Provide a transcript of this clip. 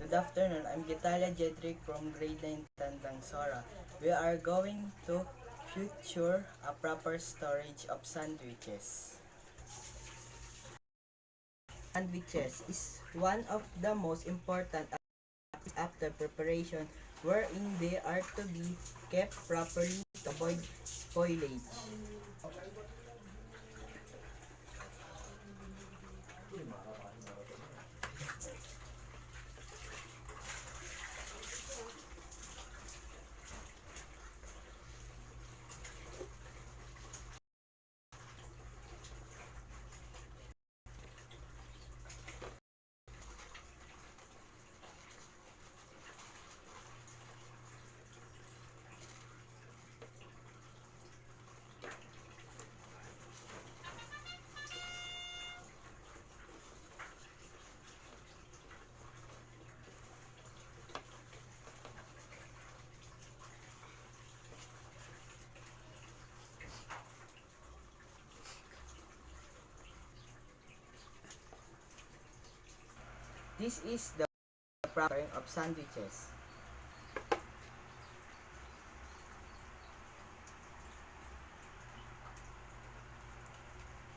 Good afternoon. I'm Gitalia Jedrick from grade 9 Tandang Sora. We are going to feature a proper storage of sandwiches. Sandwiches is one of the most important activities after preparation wherein they are to be kept properly to avoid spoilage. This is the preparing of sandwiches.